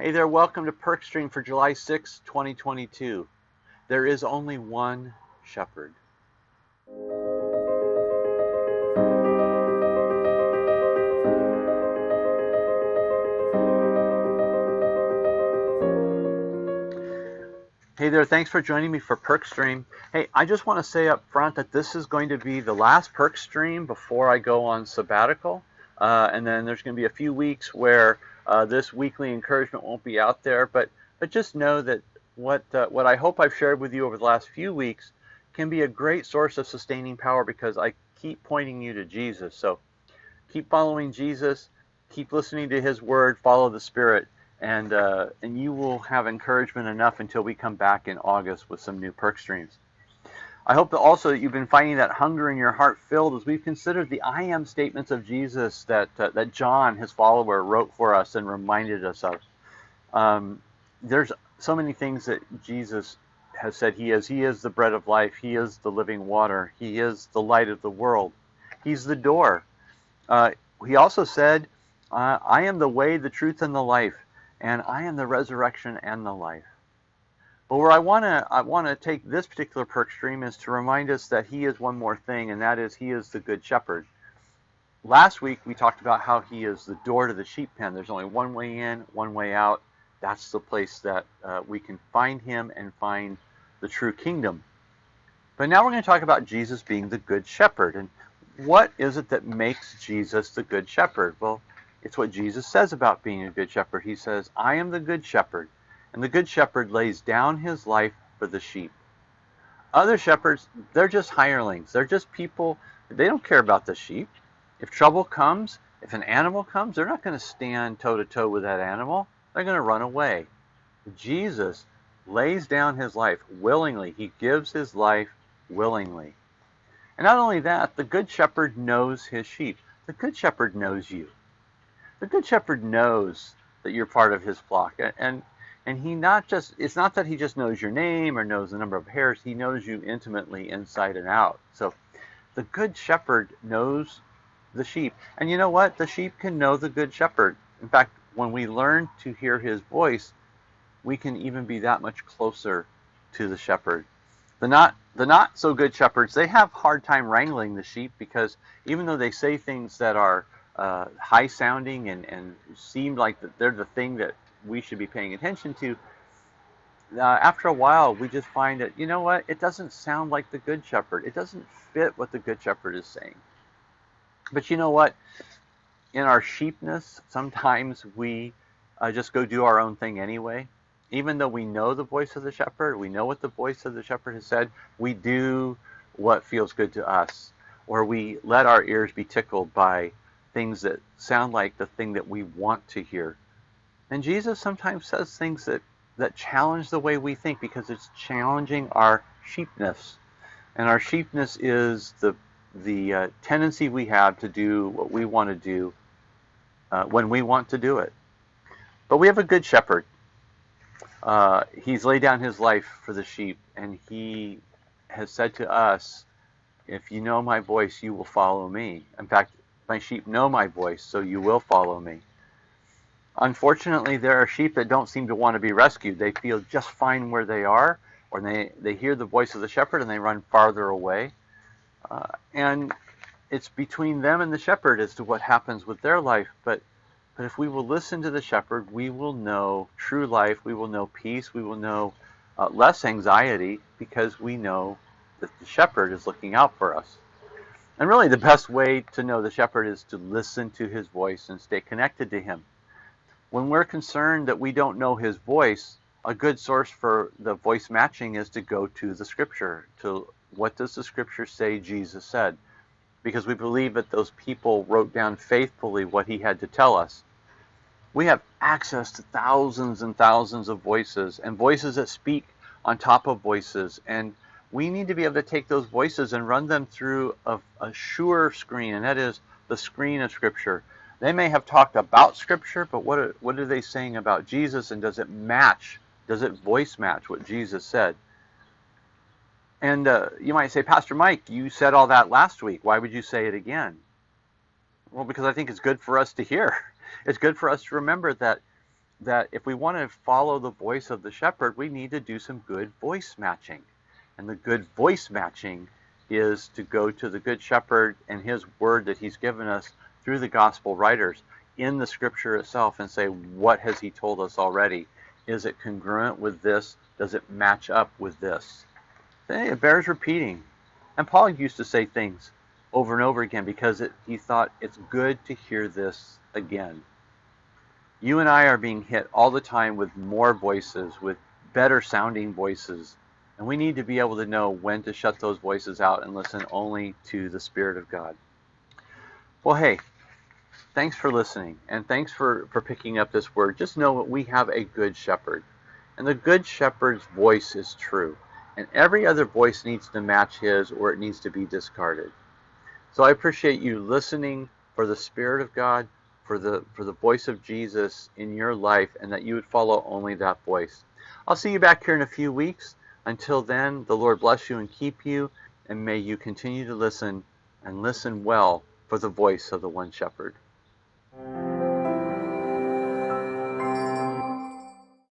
Hey there, welcome to PerkStream for July 6, 2022. There is only one shepherd. Hey there, thanks for joining me for PerkStream. Hey, I just want to say up front that this is going to be the last PerkStream before I go on sabbatical. And then there's going to be a few weeks where this weekly encouragement won't be out there. But just know that what I hope I've shared with you over the last few weeks can be a great source of sustaining power because I keep pointing you to Jesus. So keep following Jesus, keep listening to his word, follow the Spirit, and you will have encouragement enough until we come back in August with some new PerkStreams. I hope that also that you've been finding that hunger in your heart filled as we've considered the I am statements of Jesus that John, his follower, wrote for us and reminded us of. There's so many things that Jesus has said he is. He is the bread of life. He is the living water. He is the light of the world. He's the door. He also said, I am the way, the truth, and the life, and I am the resurrection and the life. But where I want to take this particular PerkStream is to remind us that he is one more thing, and that is he is the good shepherd. Last week we talked about how he is the door to the sheep pen. There's only one way in, one way out. That's the place that we can find him and find the true kingdom. But now we're going to talk about Jesus being the good shepherd. And what is it that makes Jesus the good shepherd? Well, it's what Jesus says about being a good shepherd. He says, I am the good shepherd, and the good shepherd lays down his life for the sheep. Other shepherds, they're just hirelings. They're just people, they don't care about the sheep. If trouble comes, if an animal comes, they're not going to stand toe-to-toe with that animal. They're going to run away. Jesus lays down his life willingly. He gives his life willingly. And not only that, the good shepherd knows his sheep. The good shepherd knows you. The good shepherd knows that you're part of his flock. And he not just, it's not that he just knows your name or knows the number of hairs. He knows you intimately inside and out. So the good shepherd knows the sheep. And you know what? The sheep can know the good shepherd. In fact, when we learn to hear his voice, we can even be that much closer to the shepherd. The not so good shepherds, they have a hard time wrangling the sheep because even though they say things that are high sounding and seem like that they're the thing that we should be paying attention to, after a while we just find that, you know what, it doesn't sound like the good shepherd. It doesn't fit what the good shepherd is saying. But you know what? In our sheepness, sometimes we just go do our own thing anyway. Even though we know the voice of the shepherd, we know what the voice of the shepherd has said, we do what feels good to us, or we let our ears be tickled by things that sound like the thing that we want to hear. And Jesus sometimes says things that challenge the way we think because it's challenging our sheepness. And our sheepness is the tendency we have to do what we want to do when we want to do it. But we have a good shepherd. He's laid down his life for the sheep, and he has said to us, if you know my voice, you will follow me. In fact, my sheep know my voice, so you will follow me. Unfortunately, there are sheep that don't seem to want to be rescued. They feel just fine where they are, or they hear the voice of the shepherd and they run farther away. And it's between them and the shepherd as to what happens with their life. But if we will listen to the shepherd, we will know true life, we will know peace, we will know less anxiety because we know that the shepherd is looking out for us. And really the best way to know the shepherd is to listen to his voice and stay connected to him. When we're concerned that we don't know his voice, a good source for the voice matching is to go to the scripture, to what does the scripture say Jesus said? Because we believe that those people wrote down faithfully what he had to tell us. We have access to thousands and thousands of voices, and voices that speak on top of voices, and we need to be able to take those voices and run them through a sure screen, and that is the screen of Scripture. They may have talked about Scripture, but what are they saying about Jesus, and does it match? Does it voice match what Jesus said? And you might say, Pastor Mike, you said all that last week. Why would you say it again? Well, because I think it's good for us to hear. It's good for us to remember that that if we want to follow the voice of the shepherd, we need to do some good voice matching. And the good voice matching is to go to the Good Shepherd and his word that he's given us through the gospel writers in the scripture itself and say, what has he told us already? Is it congruent with this? Does it match up with this? It bears repeating. And Paul used to say things over and over again because he thought it's good to hear this again. You and I are being hit all the time with more voices, with better sounding voices. And we need to be able to know when to shut those voices out and listen only to the Spirit of God. Well, hey, thanks for listening, and thanks for picking up this word. Just know that we have a good shepherd, and the good shepherd's voice is true, and every other voice needs to match his, or it needs to be discarded. So I appreciate you listening for the Spirit of God, for the voice of Jesus in your life, and that you would follow only that voice. I'll see you back here in a few weeks. Until then, the Lord bless you and keep you, and may you continue to listen, and listen well for the voice of the one shepherd.